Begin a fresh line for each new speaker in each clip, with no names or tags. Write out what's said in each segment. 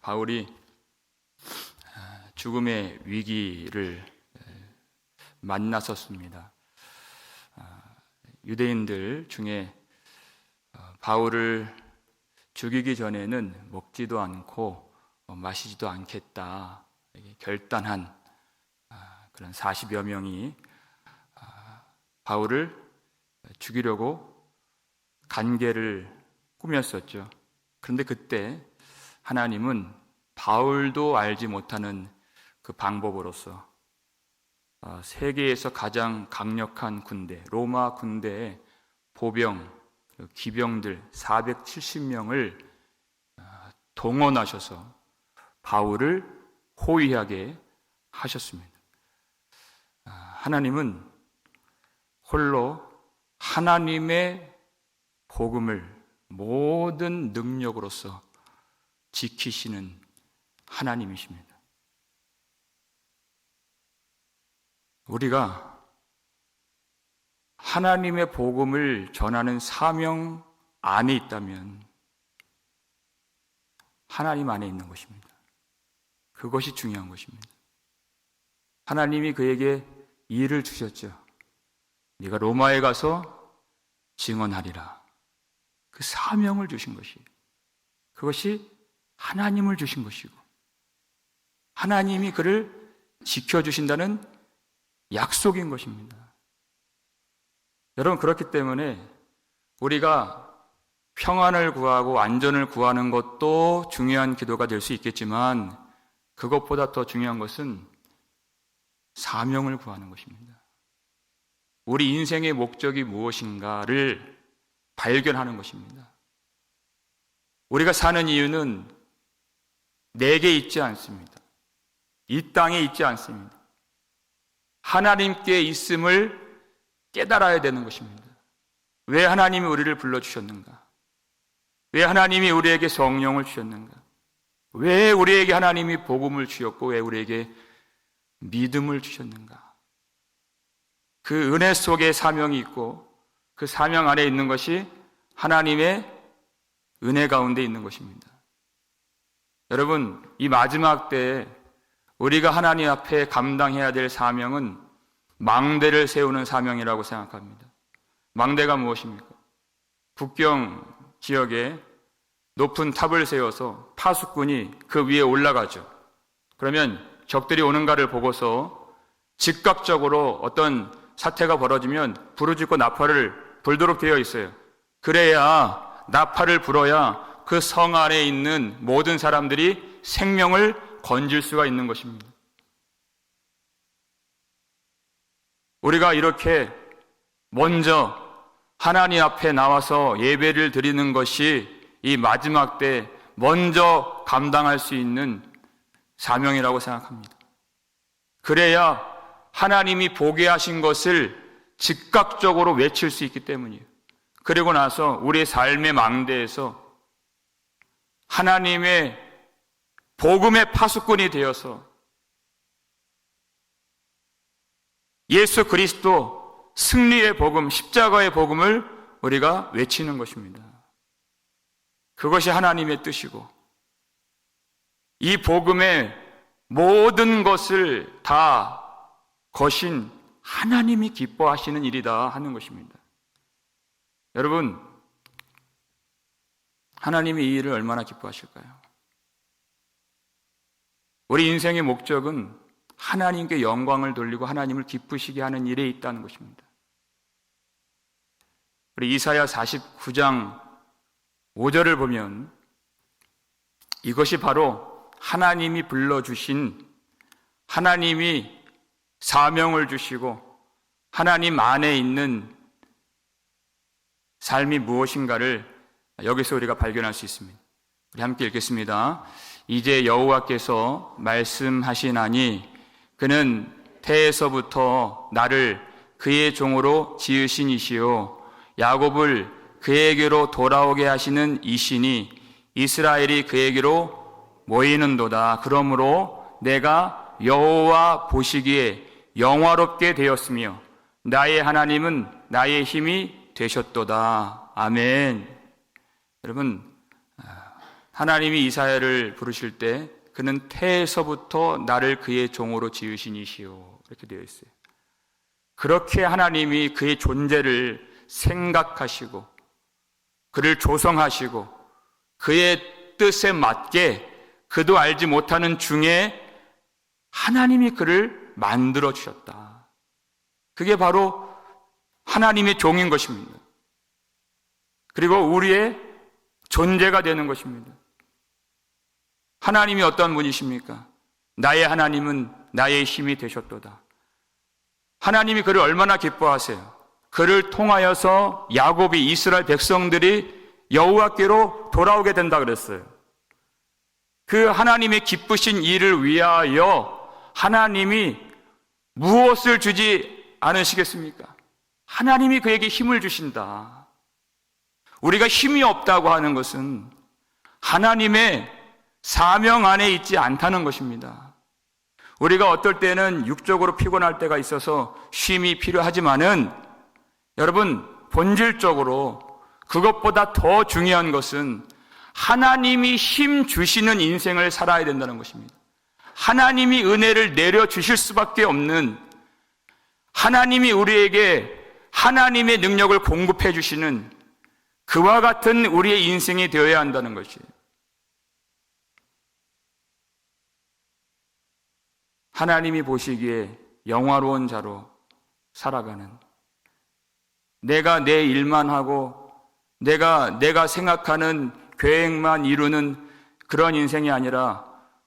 바울이 죽음의 위기를 만났었습니다. 유대인들 중에 바울을 죽이기 전에는 먹지도 않고 마시지도 않겠다 결단한 그런 40여 명이 바울을 죽이려고 간계를 꾸몄었죠. 그런데 그때 하나님은 바울도 알지 못하는 그 방법으로서 세계에서 가장 강력한 군대, 로마 군대의 보병, 기병들 470명을 동원하셔서 바울을 호위하게 하셨습니다. 하나님은 홀로 하나님의 복음을 모든 능력으로서 지키시는 하나님이십니다. 우리가 하나님의 복음을 전하는 사명 안에 있다면 하나님 안에 있는 것입니다. 그것이 중요한 것입니다. 하나님이 그에게 일을 주셨죠. 네가 로마에 가서 증언하리라. 그 사명을 주신 것이에요. 그것이 하나님을 주신 것이고 하나님이 그를 지켜주신다는 약속인 것입니다. 여러분, 그렇기 때문에 우리가 평안을 구하고 안전을 구하는 것도 중요한 기도가 될 수 있겠지만 그것보다 더 중요한 것은 사명을 구하는 것입니다. 우리 인생의 목적이 무엇인가를 발견하는 것입니다. 우리가 사는 이유는 내게 있지 않습니다. 이 땅에 있지 않습니다. 하나님께 있음을 깨달아야 되는 것입니다. 왜 하나님이 우리를 불러주셨는가? 왜 하나님이 우리에게 성령을 주셨는가? 왜 우리에게 하나님이 복음을 주셨고 왜 우리에게 믿음을 주셨는가? 그 은혜 속에 사명이 있고 그 사명 안에 있는 것이 하나님의 은혜 가운데 있는 것입니다. 여러분, 이 마지막 때에 우리가 하나님 앞에 감당해야 될 사명은 망대를 세우는 사명이라고 생각합니다. 망대가 무엇입니까? 국경 지역에 높은 탑을 세워서 파수꾼이 그 위에 올라가죠. 그러면 적들이 오는가를 보고서 즉각적으로 어떤 사태가 벌어지면 부르짖고 나팔을 불도록 되어 있어요. 그래야 나팔을 불어야 그 성 안에 있는 모든 사람들이 생명을 건질 수가 있는 것입니다. 우리가 이렇게 먼저 하나님 앞에 나와서 예배를 드리는 것이 이 마지막 때 먼저 감당할 수 있는 사명이라고 생각합니다. 그래야 하나님이 보게 하신 것을 즉각적으로 외칠 수 있기 때문이에요. 그리고 나서 우리의 삶의 망대에서 하나님의 복음의 파수꾼이 되어서 예수 그리스도 승리의 복음, 십자가의 복음을 우리가 외치는 것입니다. 그것이 하나님의 뜻이고 이 복음의 모든 것을 다 거신 하나님이 기뻐하시는 일이다 하는 것입니다. 여러분, 하나님이 이 일을 얼마나 기뻐하실까요? 우리 인생의 목적은 하나님께 영광을 돌리고 하나님을 기쁘시게 하는 일에 있다는 것입니다. 우리 이사야 49장 5절을 보면 이것이 바로 하나님이 불러주신, 하나님이 사명을 주시고 하나님 안에 있는 삶이 무엇인가를 여기서 우리가 발견할 수 있습니다. 우리 함께 읽겠습니다. 이제 여호와께서 말씀하시나니 그는 태에서부터 나를 그의 종으로 지으신 이시요 야곱을 그에게로 돌아오게 하시는 이시니 이스라엘이 그에게로 모이는도다. 그러므로 내가 여호와 보시기에 영화롭게 되었으며 나의 하나님은 나의 힘이 되셨도다. 아멘. 여러분, 하나님이 이사야를 부르실 때 그는 태에서부터 나를 그의 종으로 지으신 이시오, 이렇게 되어 있어요. 그렇게 하나님이 그의 존재를 생각하시고 그를 조성하시고 그의 뜻에 맞게 그도 알지 못하는 중에 하나님이 그를 만들어 주셨다. 그게 바로 하나님의 종인 것입니다. 그리고 우리의 존재가 되는 것입니다. 하나님이 어떤 분이십니까? 나의 하나님은 나의 힘이 되셨도다. 하나님이 그를 얼마나 기뻐하세요? 그를 통하여서 야곱이, 이스라엘 백성들이 여호와께로 돌아오게 된다 그랬어요. 그 하나님의 기쁘신 일을 위하여 하나님이 무엇을 주지 않으시겠습니까? 하나님이 그에게 힘을 주신다. 우리가 힘이 없다고 하는 것은 하나님의 사명 안에 있지 않다는 것입니다. 우리가 어떨 때는 육적으로 피곤할 때가 있어서 쉼이 필요하지만은 여러분, 본질적으로 그것보다 더 중요한 것은 하나님이 힘 주시는 인생을 살아야 된다는 것입니다. 하나님이 은혜를 내려주실 수밖에 없는, 하나님이 우리에게 하나님의 능력을 공급해 주시는 그와 같은 우리의 인생이 되어야 한다는 것이에요. 하나님이 보시기에 영화로운 자로 살아가는, 내가 내 일만 하고 내가 생각하는 계획만 이루는 그런 인생이 아니라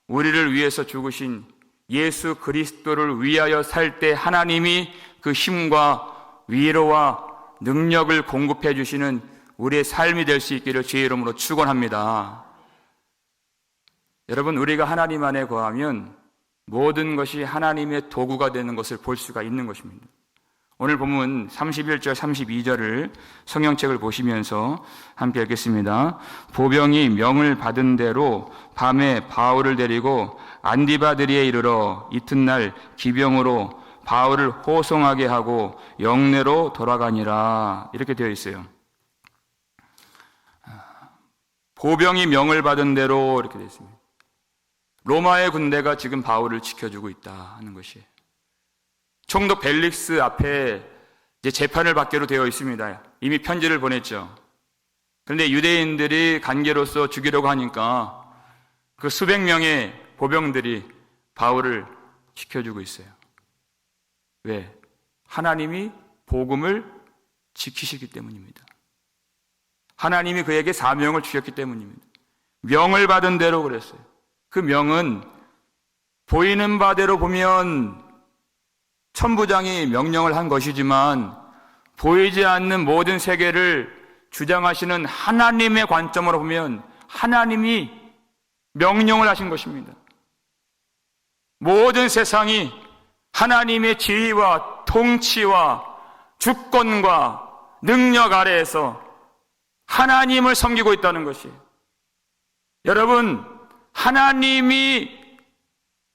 우리를 위해서 죽으신 예수 그리스도를 위하여 살 때 하나님이 그 힘과 위로와 능력을 공급해 주시는 우리의 삶이 될 수 있기를 주의 이름으로 축원합니다. 여러분, 우리가 하나님 안에 거하면 모든 것이 하나님의 도구가 되는 것을 볼 수가 있는 것입니다. 오늘 본문 31절 32절을 성경책을 보시면서 함께 읽겠습니다. 보병이 명을 받은 대로 밤에 바울을 데리고 안디바드리에 이르러 이튿날 기병으로 바울을 호송하게 하고 영내로 돌아가니라, 이렇게 되어 있어요. 보병이 명을 받은 대로 이렇게 되어 있습니다. 로마의 군대가 지금 바울을 지켜주고 있다 하는 것이에요. 총독 벨릭스 앞에 이제 재판을 받기로 되어 있습니다. 이미 편지를 보냈죠. 그런데 유대인들이 관계로서 죽이려고 하니까 그 수백 명의 보병들이 바울을 지켜주고 있어요. 왜? 하나님이 복음을 지키시기 때문입니다. 하나님이 그에게 사명을 주셨기 때문입니다. 명을 받은 대로 그랬어요. 그 명은 보이는 바대로 보면 천부장이 명령을 한 것이지만 보이지 않는 모든 세계를 주장하시는 하나님의 관점으로 보면 하나님이 명령을 하신 것입니다. 모든 세상이 하나님의 지위와 통치와 주권과 능력 아래에서 하나님을 섬기고 있다는 것이에요. 여러분, 하나님이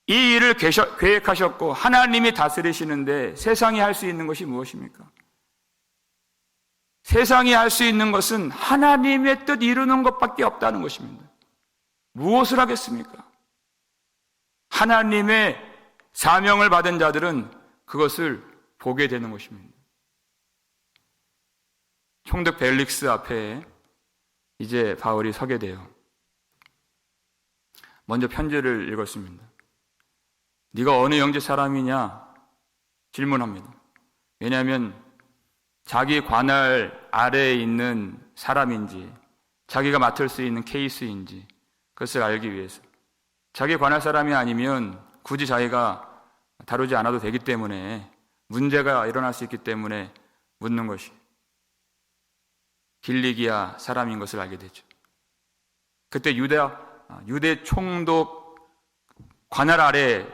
이 일을 계획하셨고 하나님이 다스리시는데 세상이 할 수 있는 것이 무엇입니까? 세상이 할 수 있는 것은 하나님의 뜻 이루는 것밖에 없다는 것입니다. 무엇을 하겠습니까? 하나님의 사명을 받은 자들은 그것을 보게 되는 것입니다. 총독 벨릭스 앞에 이제 바울이 서게 돼요. 먼저 편지를 읽었습니다. 네가 어느 영지 사람이냐 질문합니다. 왜냐하면 자기 관할 아래에 있는 사람인지 자기가 맡을 수 있는 케이스인지 그것을 알기 위해서. 자기 관할 사람이 아니면 굳이 자기가 다루지 않아도 되기 때문에, 문제가 일어날 수 있기 때문에 묻는 것이, 길리기아 사람인 것을 알게 되죠. 그때 유대 총독 관할 아래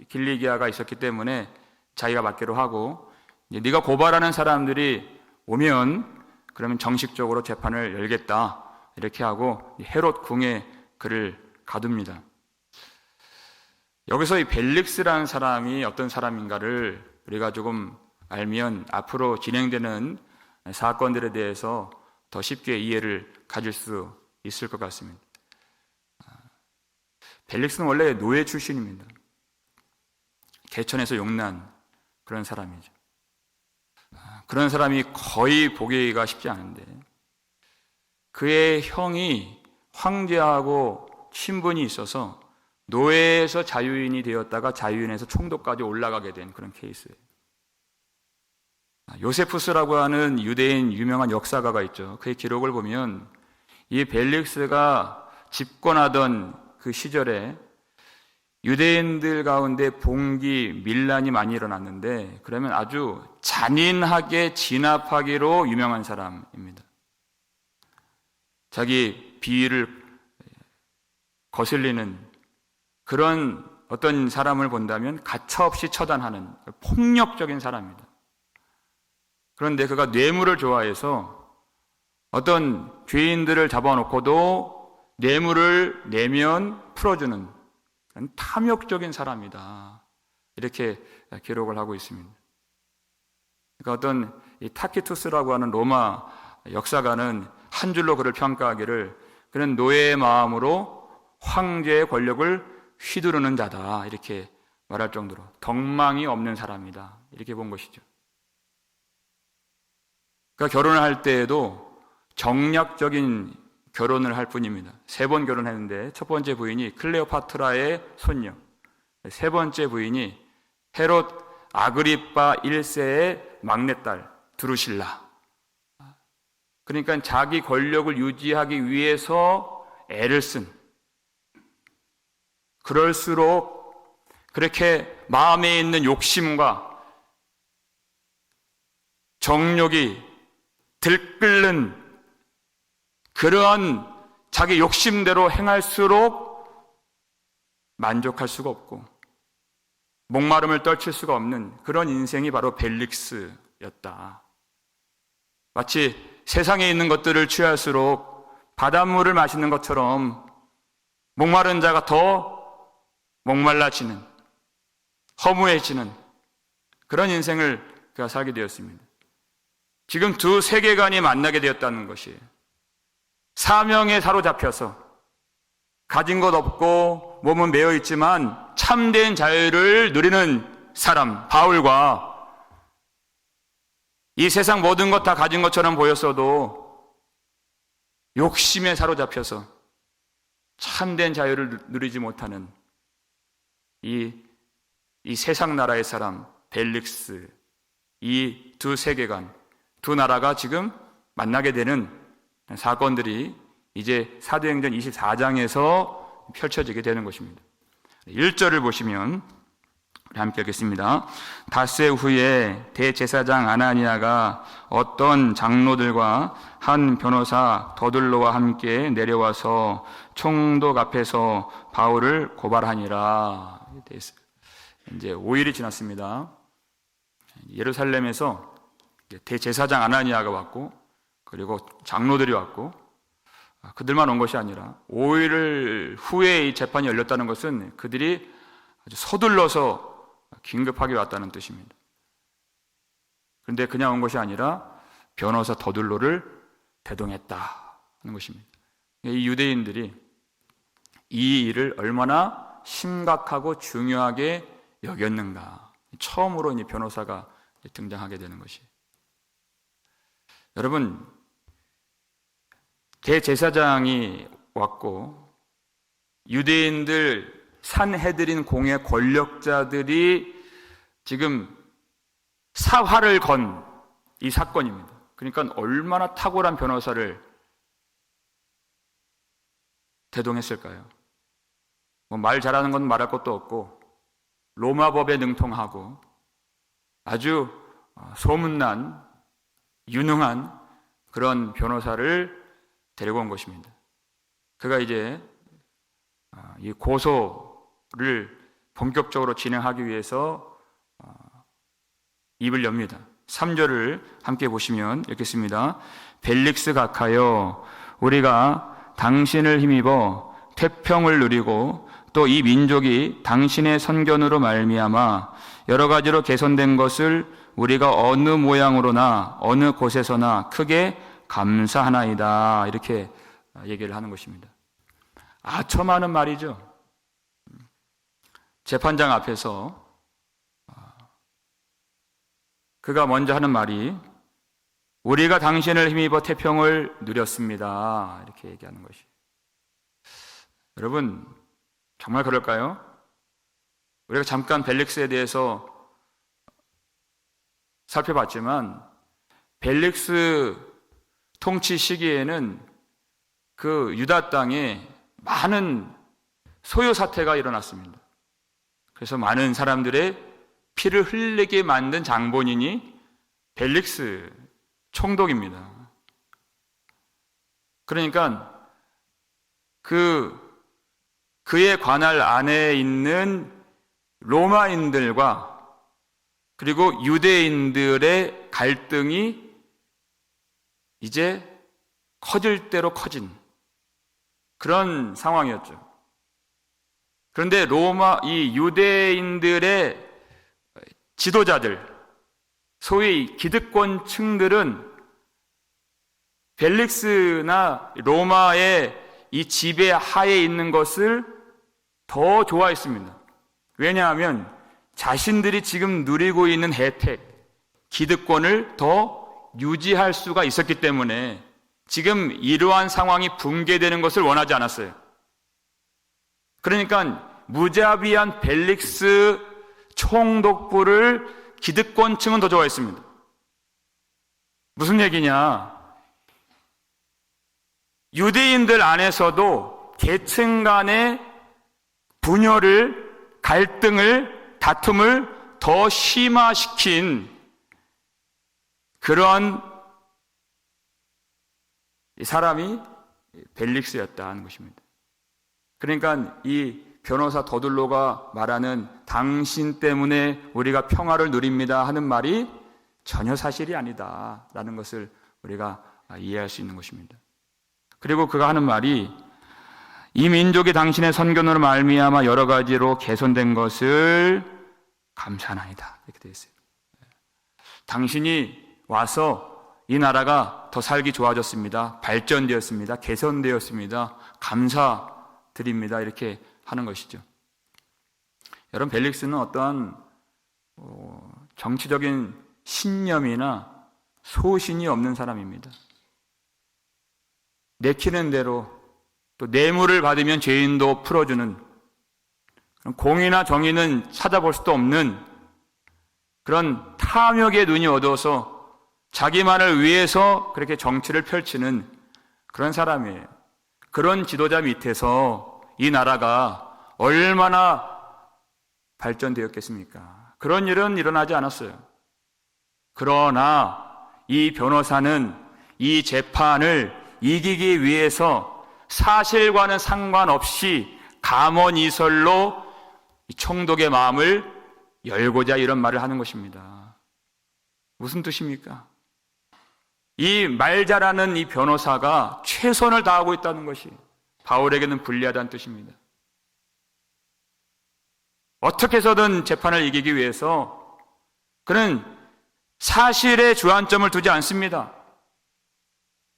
길리기아가 있었기 때문에 자기가 맡기로 하고, 네가 고발하는 사람들이 오면 그러면 정식적으로 재판을 열겠다, 이렇게 하고 헤롯 궁에 그를 가둡니다. 여기서 이 벨릭스라는 사람이 어떤 사람인가를 우리가 조금 알면 앞으로 진행되는 사건들에 대해서 더 쉽게 이해를 가질 수 있을 것 같습니다. 벨릭스는 원래 노예 출신입니다. 개천에서 용난 그런 사람이죠. 그런 사람이 거의 보기가 쉽지 않은데, 그의 형이 황제하고 친분이 있어서 노예에서 자유인이 되었다가 자유인에서 총독까지 올라가게 된 그런 케이스예요. 요세푸스라고 하는 유대인 유명한 역사가가 있죠. 그의 기록을 보면 이 벨릭스가 집권하던 그 시절에 유대인들 가운데 봉기, 밀란이 많이 일어났는데, 그러면 아주 잔인하게 진압하기로 유명한 사람입니다. 자기 비위를 거슬리는 그런 어떤 사람을 본다면 가차없이 처단하는 폭력적인 사람입니다. 그런데 그가 뇌물을 좋아해서 어떤 죄인들을 잡아놓고도 뇌물을 내면 풀어주는 탐욕적인 사람이다, 이렇게 기록을 하고 있습니다. 그러니까 어떤 이 타키투스라고 하는 로마 역사가는 한 줄로 그를 평가하기를, 그는 노예의 마음으로 황제의 권력을 휘두르는 자다, 이렇게 말할 정도로 덕망이 없는 사람이다, 이렇게 본 것이죠. 그러니까 결혼을 할 때에도 정략적인 결혼을 할 뿐입니다. 3번 결혼했는데 첫 번째 부인이 클레오파트라의 손녀, 3번째 부인이 헤롯 아그리빠 1세의 막내딸 드루실라. 그러니까 자기 권력을 유지하기 위해서 애를 쓴, 그럴수록 그렇게 마음에 있는 욕심과 정욕이 들끓는 그러한 자기 욕심대로 행할수록 만족할 수가 없고 목마름을 떨칠 수가 없는 그런 인생이 바로 벨릭스였다. 마치 세상에 있는 것들을 취할수록 바닷물을 마시는 것처럼 목마른 자가 더 목말라지는, 허무해지는 그런 인생을 그가 살게 되었습니다. 지금 두 세계관이 만나게 되었다는 것이에요. 사명에 사로잡혀서 가진 것 없고 몸은 매여 있지만 참된 자유를 누리는 사람 바울과, 이 세상 모든 것 다 가진 것처럼 보였어도 욕심에 사로잡혀서 참된 자유를 누리지 못하는 이 세상 나라의 사람 벨릭스, 이 두 세계관, 두 나라가 지금 만나게 되는 사건들이 이제 사도행전 24장에서 펼쳐지게 되는 것입니다. 1절을 보시면 우리 함께 읽겠습니다. 닷새 후에 대제사장 아나니아가 어떤 장로들과 한 변호사 더둘로와 함께 내려와서 총독 앞에서 바울을 고발하니라. 이제 5일이 지났습니다. 예루살렘에서 대제사장 아나니아가 왔고, 그리고 장로들이 왔고, 그들만 온 것이 아니라 5일 후에 이 재판이 열렸다는 것은 그들이 아주 서둘러서 긴급하게 왔다는 뜻입니다. 그런데 그냥 온 것이 아니라 변호사 더둘로를 대동했다 하는 것입니다. 이 유대인들이 이 일을 얼마나 심각하고 중요하게 여겼는가, 처음으로 이 변호사가 등장하게 되는 것이. 여러분, 대제사장이 왔고 유대인들 산헤드린 공의 권력자들이 지금 사활을 건 이 사건입니다. 그러니까 얼마나 탁월한 변호사를 대동했을까요? 말 잘하는 건 말할 것도 없고 로마법에 능통하고 아주 소문난 유능한 그런 변호사를 데리고 온 것입니다. 그가 이제 이 고소를 본격적으로 진행하기 위해서 입을 엽니다. 3절을 함께 보시면 읽겠습니다. 벨릭스 각하여, 우리가 당신을 힘입어 태평을 누리고 또 이 민족이 당신의 선견으로 말미암아 여러 가지로 개선된 것을 우리가 어느 모양으로나 어느 곳에서나 크게 감사하나이다. 이렇게 얘기를 하는 것입니다. 아첨하는 말이죠. 재판장 앞에서 그가 먼저 하는 말이 우리가 당신을 힘입어 태평을 누렸습니다. 이렇게 얘기하는 것이. 여러분, 정말 그럴까요? 우리가 잠깐 벨릭스에 대해서 살펴봤지만 벨릭스 통치 시기에는 그 유다 땅에 많은 소요 사태가 일어났습니다. 그래서 많은 사람들의 피를 흘리게 만든 장본인이 벨릭스 총독입니다. 그러니까 그의 관할 안에 있는 로마인들과 그리고 유대인들의 갈등이 이제 커질 대로 커진 그런 상황이었죠. 그런데 이 유대인들의 지도자들, 소위 기득권층들은 벨릭스나 로마의 이 지배 하에 있는 것을 더 좋아했습니다. 왜냐하면 자신들이 지금 누리고 있는 혜택, 기득권을 더 유지할 수가 있었기 때문에 지금 이러한 상황이 붕괴되는 것을 원하지 않았어요. 그러니까 무자비한 벨릭스 총독부를 기득권층은 더 좋아했습니다. 무슨 얘기냐? 유대인들 안에서도 계층 간의 분열을, 갈등을, 다툼을 더 심화시킨 그런 사람이 벨릭스였다는 것입니다. 그러니까 이 변호사 더둘로가 말하는 당신 때문에 우리가 평화를 누립니다 하는 말이 전혀 사실이 아니다라는 것을 우리가 이해할 수 있는 것입니다. 그리고 그가 하는 말이 이 민족이 당신의 선견으로 말미암아 여러 가지로 개선된 것을 감사하나이다 이렇게 되어 있어요. 당신이 와서 이 나라가 더 살기 좋아졌습니다. 발전되었습니다. 개선되었습니다. 감사드립니다. 이렇게 하는 것이죠. 여러분, 벨릭스는 어떠한 정치적인 신념이나 소신이 없는 사람입니다. 내키는 대로 또 뇌물을 받으면 죄인도 풀어주는 공의나 정의는 찾아볼 수도 없는 그런 탐욕의 눈이 어두워서 자기만을 위해서 그렇게 정치를 펼치는 그런 사람이에요. 그런 지도자 밑에서 이 나라가 얼마나 발전되었겠습니까? 그런 일은 일어나지 않았어요. 그러나 이 변호사는 이 재판을 이기기 위해서 사실과는 상관없이 감언이설로 총독의 마음을 열고자 이런 말을 하는 것입니다. 무슨 뜻입니까? 이 말 잘하는 이 변호사가 최선을 다하고 있다는 것이 바울에게는 불리하다는 뜻입니다. 어떻게 해서든 재판을 이기기 위해서 그는 사실에 주안점을 두지 않습니다.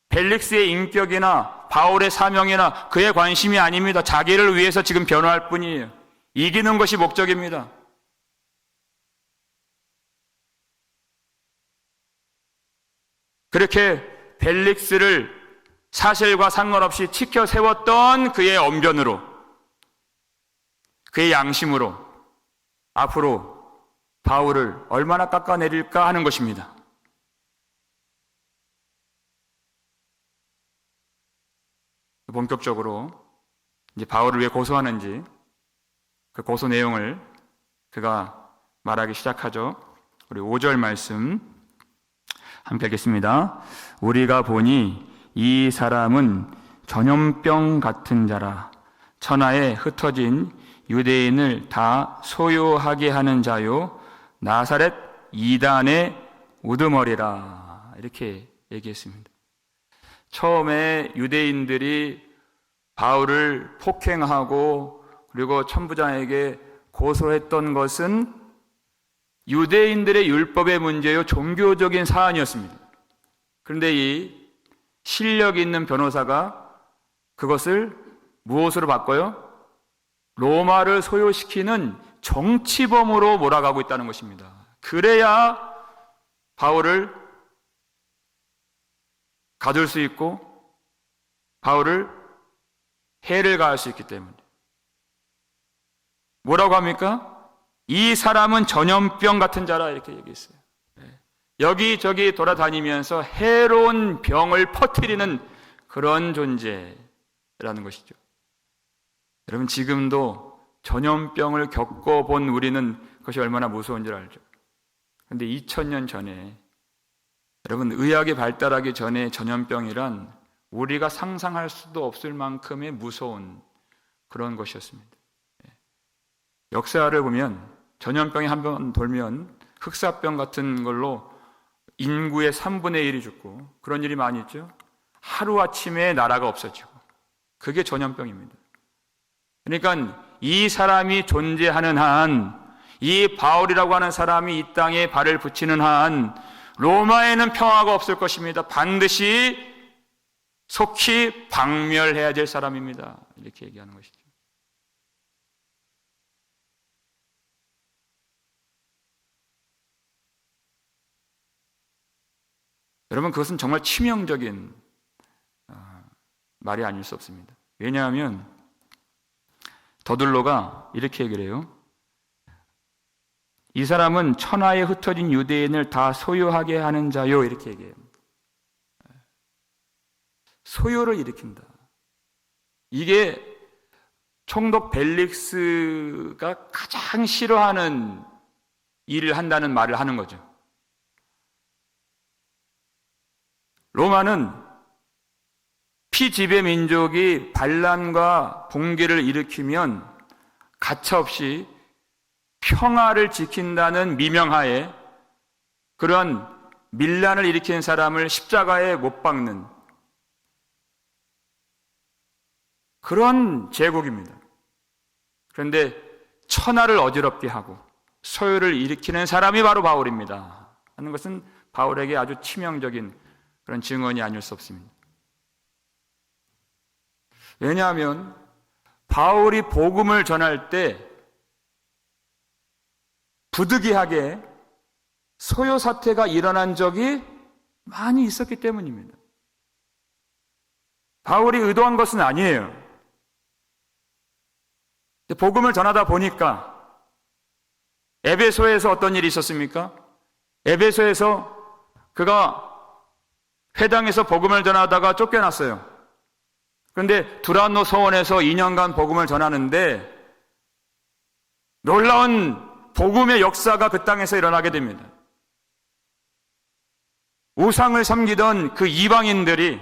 벨릭스의 인격이나 바울의 사명이나 그의 관심이 아닙니다. 자기를 위해서 지금 변호할 뿐이에요. 이기는 것이 목적입니다. 그렇게 벨릭스를 사실과 상관없이 지켜 세웠던 그의 언변으로, 그의 양심으로 앞으로 바울을 얼마나 깎아내릴까 하는 것입니다. 본격적으로 이제 바울을 왜 고소하는지 그 고소 내용을 그가 말하기 시작하죠. 우리 5절 말씀 함께 읽겠습니다. 우리가 보니 이 사람은 전염병 같은 자라 천하에 흩어진 유대인을 다 소요하게 하는 자요 나사렛 이단의 우두머리라 이렇게 얘기했습니다. 처음에 유대인들이 바울을 폭행하고 그리고 천부장에게 고소했던 것은 유대인들의 율법의 문제요 종교적인 사안이었습니다. 그런데 이 실력 있는 변호사가 그것을 무엇으로 바꿔요? 로마를 소요시키는 정치범으로 몰아가고 있다는 것입니다. 그래야 바울을 가둘 수 있고 바울을 해를 가할 수 있기 때문에. 뭐라고 합니까? 이 사람은 전염병 같은 자라 이렇게 얘기했어요. 여기저기 돌아다니면서 해로운 병을 퍼뜨리는 그런 존재라는 것이죠. 여러분, 지금도 전염병을 겪어본 우리는 그것이 얼마나 무서운 줄 알죠. 그런데 2000년 전에, 여러분, 의학이 발달하기 전에 전염병이란 우리가 상상할 수도 없을 만큼의 무서운 그런 것이었습니다. 역사를 보면 전염병이 한번 돌면 흑사병 같은 걸로 인구의 3분의 1이 죽고 그런 일이 많이 있죠. 하루아침에 나라가 없어지고, 그게 전염병입니다. 그러니까 이 사람이 존재하는 한, 이 바울이라고 하는 사람이 이 땅에 발을 붙이는 한 로마에는 평화가 없을 것입니다. 반드시 속히 박멸해야 될 사람입니다. 이렇게 얘기하는 것이죠. 여러분, 그것은 정말 치명적인 말이 아닐 수 없습니다. 왜냐하면 더둘로가 이렇게 얘기를 해요. 이 사람은 천하에 흩어진 유대인을 다 소유하게 하는 자요, 이렇게 얘기해요. 소요를 일으킨다. 이게 총독 벨릭스가 가장 싫어하는 일을 한다는 말을 하는 거죠. 로마는 피지배 민족이 반란과 붕괴를 일으키면 가차없이 평화를 지킨다는 미명하에 그런 밀란을 일으키는 사람을 십자가에 못 박는 그런 제국입니다. 그런데 천하를 어지럽게 하고 소요를 일으키는 사람이 바로 바울입니다 하는 것은 바울에게 아주 치명적인 그런 증언이 아닐 수 없습니다. 왜냐하면 바울이 복음을 전할 때 부득이하게 소요 사태가 일어난 적이 많이 있었기 때문입니다. 바울이 의도한 것은 아니에요. 복음을 전하다 보니까 에베소에서 어떤 일이 있었습니까? 에베소에서 그가 회당에서 복음을 전하다가 쫓겨났어요. 그런데 두란노 서원에서 2년간 복음을 전하는데 놀라운 복음의 역사가 그 땅에서 일어나게 됩니다. 우상을 섬기던 그 이방인들이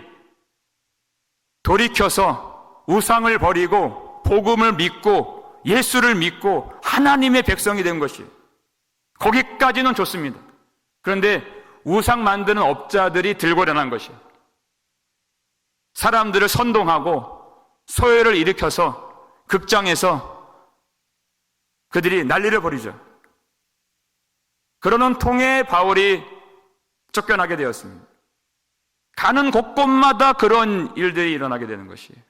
돌이켜서 우상을 버리고 복음을 믿고 예수를 믿고 하나님의 백성이 된 것이에요. 거기까지는 좋습니다. 그런데 우상 만드는 업자들이 들고 일어난 것이에요. 사람들을 선동하고 소요를 일으켜서 극장에서 그들이 난리를 벌이죠. 그러는 통에 바울이 쫓겨나게 되었습니다. 가는 곳곳마다 그런 일들이 일어나게 되는 것이에요.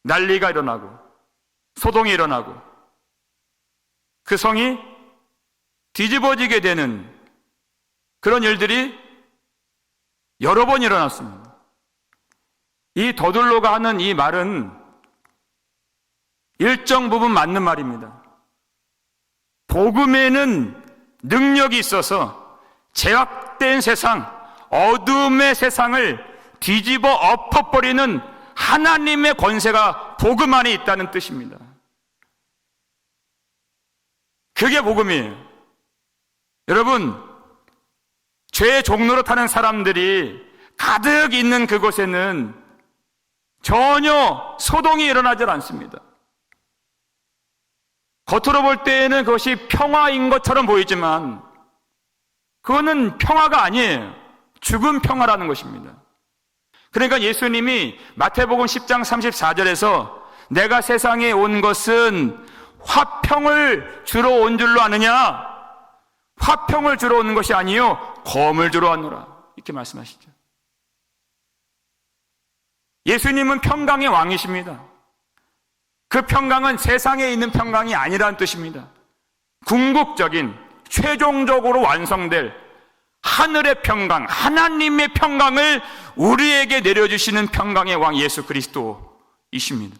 난리가 일어나고 소동이 일어나고 그 성이 뒤집어지게 되는 그런 일들이 여러 번 일어났습니다. 이 더둘로가 하는 이 말은 일정 부분 맞는 말입니다. 복음에는 능력이 있어서 죄악된 세상, 어둠의 세상을 뒤집어 엎어버리는 하나님의 권세가 복음 안에 있다는 뜻입니다. 그게 복음이에요. 여러분, 죄의 종로로 타는 사람들이 가득 있는 그곳에는 전혀 소동이 일어나지 않습니다. 겉으로 볼 때에는 그것이 평화인 것처럼 보이지만 그거는 평화가 아니에요. 죽은 평화라는 것입니다. 그러니까 예수님이 마태복음 10장 34절에서 내가 세상에 온 것은 화평을 주러 온 줄로 아느냐? 화평을 주러 오는 것이 아니요 검을 주러 왔노라, 이렇게 말씀하시죠. 예수님은 평강의 왕이십니다. 그 평강은 세상에 있는 평강이 아니라는 뜻입니다. 궁극적인, 최종적으로 완성될 하늘의 평강, 하나님의 평강을 우리에게 내려주시는 평강의 왕 예수 그리스도이십니다.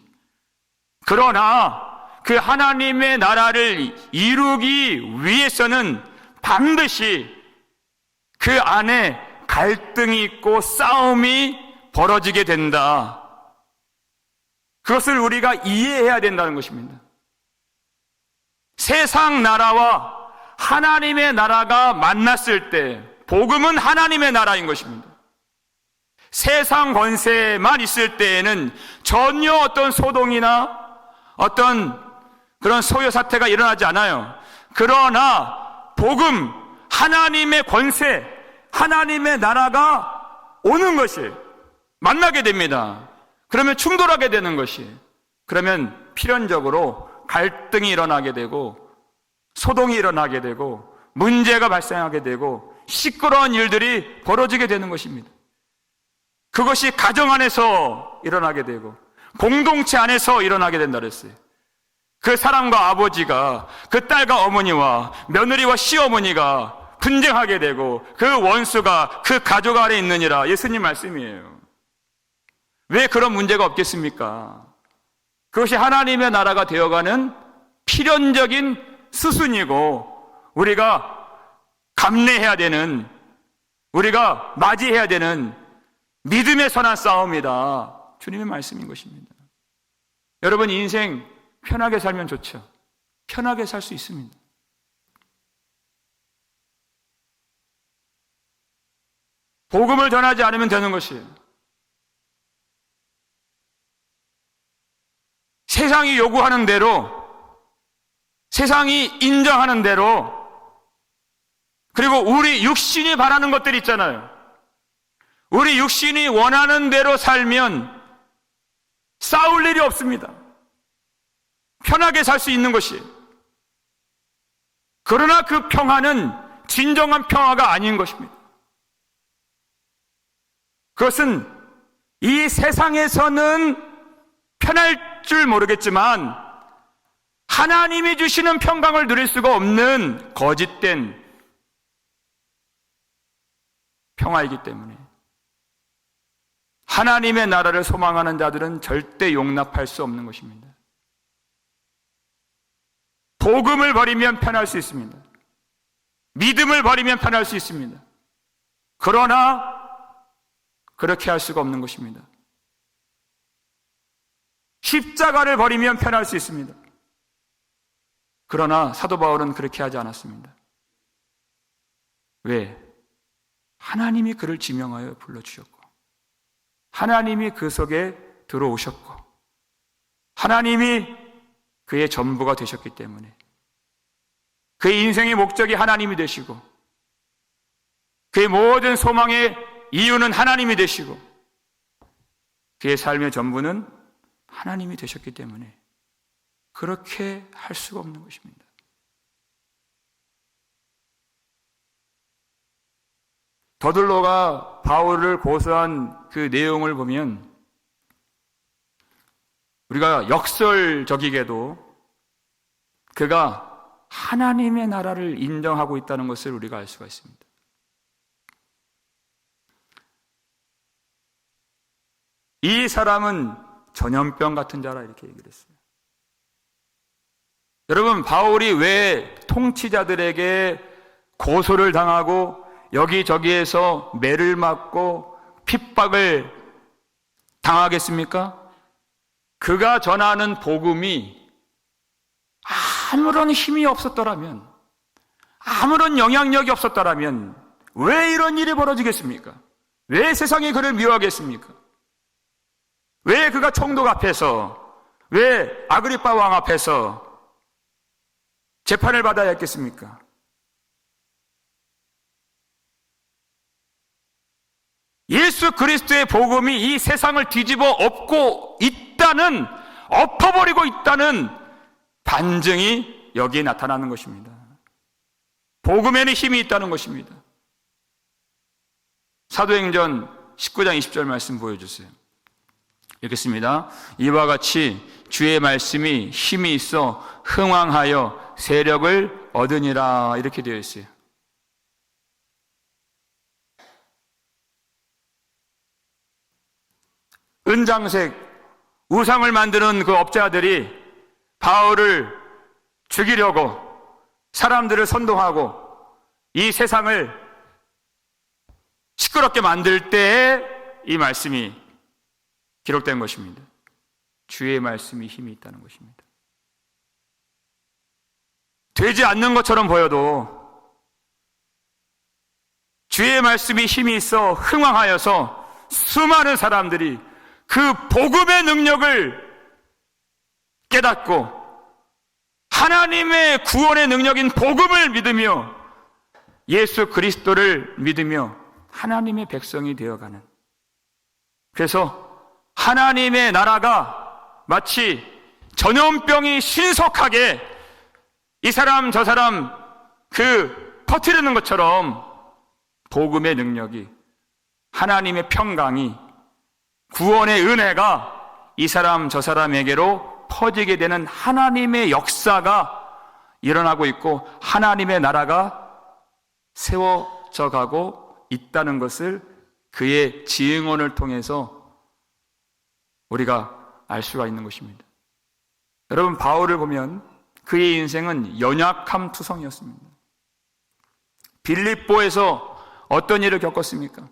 그러나 그 하나님의 나라를 이루기 위해서는 반드시 그 안에 갈등이 있고 싸움이 벌어지게 된다. 그것을 우리가 이해해야 된다는 것입니다. 세상 나라와 하나님의 나라가 만났을 때 복음은 하나님의 나라인 것입니다. 세상 권세만 있을 때에는 전혀 어떤 소동이나 어떤 그런 소요 사태가 일어나지 않아요. 그러나 복음, 하나님의 권세, 하나님의 나라가 오는 것이 만나게 됩니다. 그러면 충돌하게 되는 것이, 그러면 필연적으로 갈등이 일어나게 되고 소동이 일어나게 되고 문제가 발생하게 되고 시끄러운 일들이 벌어지게 되는 것입니다. 그것이 가정 안에서 일어나게 되고 공동체 안에서 일어나게 된다 그랬어요. 그 사람과 아버지가, 그 딸과 어머니와 며느리와 시어머니가 분쟁하게 되고 그 원수가 그 가족 안에 있느니라. 예수님 말씀이에요. 왜 그런 문제가 없겠습니까? 그것이 하나님의 나라가 되어가는 필연적인 수순이고 우리가 감내해야 되는, 우리가 맞이해야 되는 믿음의 선한 싸움이다. 주님의 말씀인 것입니다. 여러분, 인생 편하게 살면 좋죠. 편하게 살 수 있습니다. 복음을 전하지 않으면 되는 것이에요. 세상이 요구하는 대로, 세상이 인정하는 대로, 그리고 우리 육신이 바라는 것들이 있잖아요. 우리 육신이 원하는 대로 살면 싸울 일이 없습니다. 편하게 살 수 있는 것이에요. 그러나 그 평화는 진정한 평화가 아닌 것입니다. 그것은 이 세상에서는 편할 줄 모르겠지만 하나님이 주시는 평강을 누릴 수가 없는 거짓된 평화이기 때문에 하나님의 나라를 소망하는 자들은 절대 용납할 수 없는 것입니다. 복음을 버리면 편할 수 있습니다. 믿음을 버리면 편할 수 있습니다. 그러나 그렇게 할 수가 없는 것입니다. 십자가를 버리면 편할 수 있습니다. 그러나 사도 바울은 그렇게 하지 않았습니다. 왜? 하나님이 그를 지명하여 불러주셨고 하나님이 그 속에 들어오셨고 하나님이 그의 전부가 되셨기 때문에 그의 인생의 목적이 하나님이 되시고 그의 모든 소망의 이유는 하나님이 되시고 그의 삶의 전부는 하나님이 되셨기 때문에 그렇게 할 수가 없는 것입니다. 더들로가 바울을 고소한 그 내용을 보면 우리가 역설적이게도 그가 하나님의 나라를 인정하고 있다는 것을 우리가 알 수가 있습니다. 이 사람은 전염병 같은 자라 이렇게 얘기를 했어요. 여러분, 바울이 왜 통치자들에게 고소를 당하고 여기저기에서 매를 맞고 핍박을 당하겠습니까? 그가 전하는 복음이 아무런 힘이 없었더라면, 아무런 영향력이 없었더라면 왜 이런 일이 벌어지겠습니까? 왜 세상이 그를 미워하겠습니까? 왜 그가 총독 앞에서, 왜 아그리빠 왕 앞에서 재판을 받아야 했겠습니까? 예수 그리스도의 복음이 이 세상을 뒤집어 엎고 있다는, 엎어버리고 있다는 반증이 여기에 나타나는 것입니다. 복음에는 힘이 있다는 것입니다. 사도행전 19장 20절 말씀 보여주세요. 읽겠습니다. 이와 같이 주의 말씀이 힘이 있어 흥왕하여 세력을 얻으니라. 이렇게 되어 있어요. 은장색 우상을 만드는 그 업자들이 바울을 죽이려고 사람들을 선동하고 이 세상을 시끄럽게 만들 때에 이 말씀이 기록된 것입니다. 주의 말씀이 힘이 있다는 것입니다. 되지 않는 것처럼 보여도 주의 말씀이 힘이 있어 흥왕하여서 수많은 사람들이 그 복음의 능력을 깨닫고 하나님의 구원의 능력인 복음을 믿으며 예수 그리스도를 믿으며 하나님의 백성이 되어가는, 그래서 하나님의 나라가 마치 전염병이 신속하게 이 사람 저 사람 퍼뜨리는 것처럼 복음의 능력이, 하나님의 평강이, 구원의 은혜가 이 사람 저 사람에게로 퍼지게 되는 하나님의 역사가 일어나고 있고 하나님의 나라가 세워져 가고 있다는 것을 그의 증언을 통해서 우리가 알 수가 있는 것입니다. 여러분, 바울을 보면 그의 인생은 연약함 투성이었습니다. 빌립보에서 어떤 일을 겪었습니까?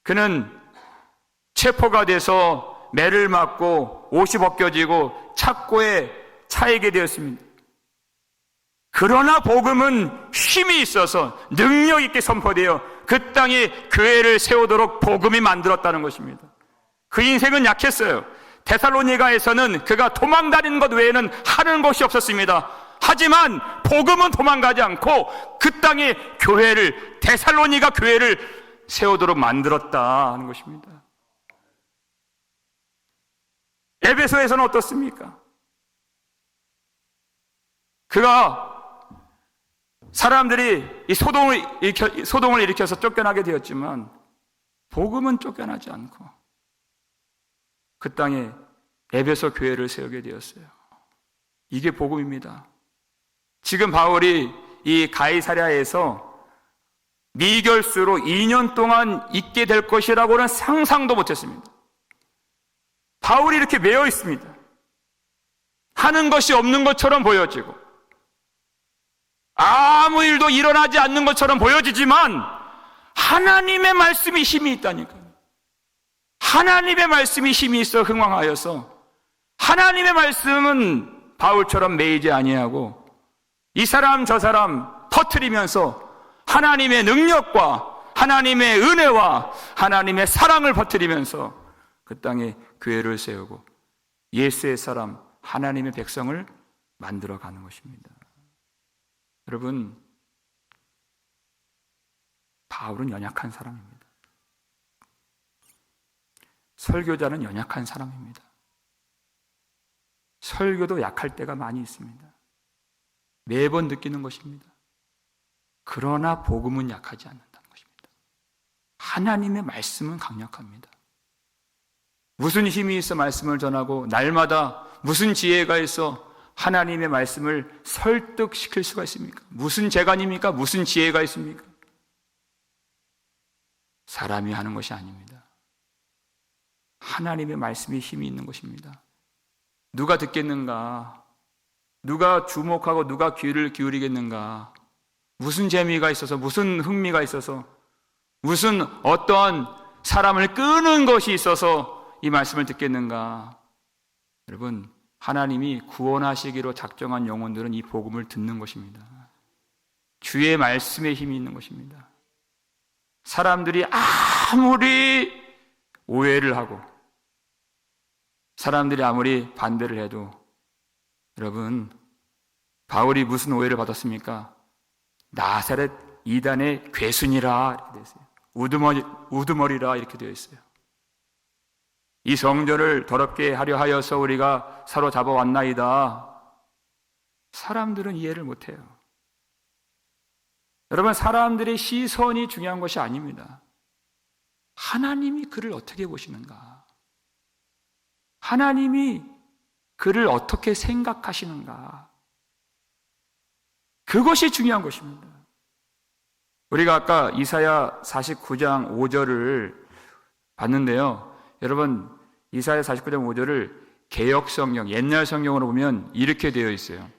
그는 체포가 돼서 매를 맞고 옷이 벗겨지고 착고에 차이게 되었습니다. 그러나 복음은 힘이 있어서 능력 있게 선포되어 그 땅에 교회를 세우도록 복음이 만들었다는 것입니다. 그 인생은 약했어요. 데살로니가에서는 그가 도망다니는 것 외에는 하는 것이 없었습니다. 하지만 복음은 도망가지 않고 그 땅에 교회를, 데살로니가 교회를 세우도록 만들었다 하는 것입니다. 에베소에서는 어떻습니까? 그가 사람들이 이 소동을 일으켜서 쫓겨나게 되었지만 복음은 쫓겨나지 않고 그 땅에 에베소 교회를 세우게 되었어요. 이게 복음입니다. 지금 바울이 이 가이사랴에서 미결수로 2년 동안 있게 될 것이라고는 상상도 못했습니다. 바울이 이렇게 매여 있습니다. 하는 것이 없는 것처럼 보여지고 아무 일도 일어나지 않는 것처럼 보여지지만 하나님의 말씀이 힘이 있다니까요. 하나님의 말씀이 힘이 있어 흥왕하여서 하나님의 말씀은 바울처럼 매이지 아니하고 이 사람 저 사람 퍼뜨리면서 하나님의 능력과 하나님의 은혜와 하나님의 사랑을 퍼뜨리면서 그 땅에 교회를 세우고 예수의 사람 하나님의 백성을 만들어가는 것입니다. 여러분, 바울은 연약한 사람입니다. 설교자는 연약한 사람입니다. 설교도 약할 때가 많이 있습니다. 매번 느끼는 것입니다. 그러나 복음은 약하지 않는다는 것입니다. 하나님의 말씀은 강력합니다. 무슨 힘이 있어 말씀을 전하고 날마다 무슨 지혜가 있어 하나님의 말씀을 설득시킬 수가 있습니까? 무슨 재간입니까? 무슨 지혜가 있습니까? 사람이 하는 것이 아닙니다. 하나님의 말씀이 힘이 있는 것입니다. 누가 듣겠는가? 누가 주목하고 누가 귀를 기울이겠는가? 무슨 재미가 있어서, 무슨 흥미가 있어서, 무슨 어떠한 사람을 끄는 것이 있어서 이 말씀을 듣겠는가? 여러분, 하나님이 구원하시기로 작정한 영혼들은 이 복음을 듣는 것입니다. 주의 말씀에 힘이 있는 것입니다. 사람들이 아무리 오해를 하고 사람들이 아무리 반대를 해도 여러분, 바울이 무슨 오해를 받았습니까? 나사렛 이단의 괴순이라 이렇게 되어 있어요. 우두머리라 이렇게 되어 있어요. 이 성전을 더럽게 하려 하여서 우리가 사로잡아 왔나이다. 사람들은 이해를 못해요. 여러분, 사람들의 시선이 중요한 것이 아닙니다. 하나님이 그를 어떻게 보시는가? 하나님이 그를 어떻게 생각하시는가? 그것이 중요한 것입니다. 우리가 아까 이사야 49장 5절을 봤는데요. 여러분, 이사야 49장 5절을 개역 성경, 옛날 성경으로 보면 이렇게 되어 있어요.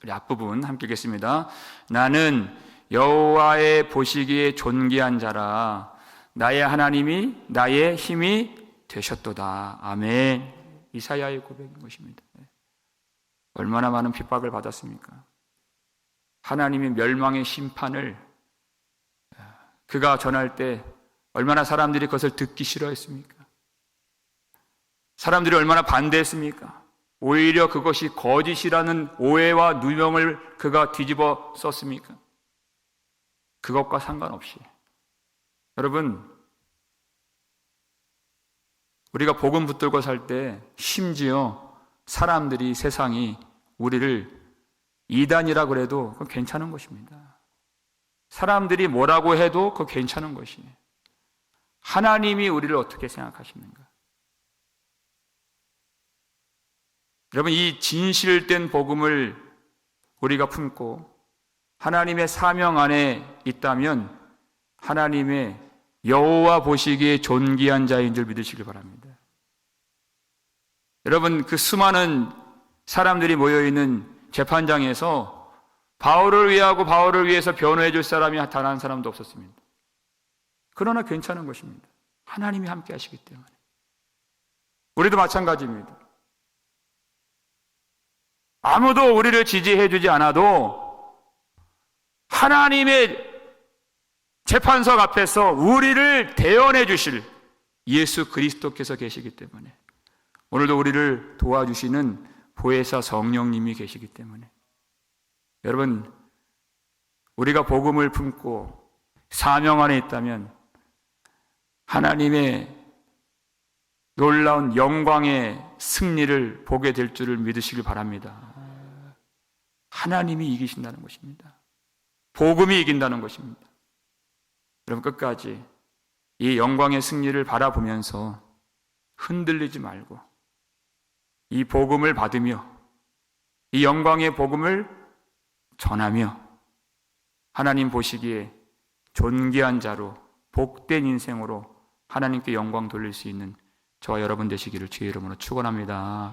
우리 앞부분 함께 읽겠습니다. 나는 여호와의 보시기에 존귀한 자라. 나의 하나님이 나의 힘이 되셨도다. 아멘. 이사야의 고백인 것입니다. 얼마나 많은 핍박을 받았습니까? 하나님의 멸망의 심판을 그가 전할 때 얼마나 사람들이 그것을 듣기 싫어했습니까? 사람들이 얼마나 반대했습니까? 오히려 그것이 거짓이라는 오해와 누명을 그가 뒤집어 썼습니까? 그것과 상관없이 여러분, 우리가 복음 붙들고 살 때 심지어 사람들이, 세상이 우리를 이단이라 그래도 그건 괜찮은 것입니다. 사람들이 뭐라고 해도 그거 괜찮은 것이에요. 하나님이 우리를 어떻게 생각하시는가? 여러분, 이 진실된 복음을 우리가 품고 하나님의 사명 안에 있다면 하나님의 여호와 보시기에 존귀한 자인 줄 믿으시길 바랍니다. 여러분, 그 수많은 사람들이 모여있는 재판장에서 바울을 위하고 바울을 위해서 변호해 줄 사람이 단 한 사람도 없었습니다. 그러나 괜찮은 것입니다. 하나님이 함께 하시기 때문에. 우리도 마찬가지입니다. 아무도 우리를 지지해 주지 않아도 하나님의 재판석 앞에서 우리를 대언해 주실 예수 그리스도께서 계시기 때문에, 오늘도 우리를 도와주시는 보혜사 성령님이 계시기 때문에, 여러분, 우리가 복음을 품고 사명 안에 있다면 하나님의 놀라운 영광의 승리를 보게 될 줄을 믿으시길 바랍니다. 하나님이 이기신다는 것입니다. 복음이 이긴다는 것입니다. 여러분, 끝까지 이 영광의 승리를 바라보면서 흔들리지 말고 이 복음을 받으며 이 영광의 복음을 전하며 하나님 보시기에 존귀한 자로 복된 인생으로 하나님께 영광 돌릴 수 있는 저와 여러분 되시기를 주의 이름으로 축원합니다.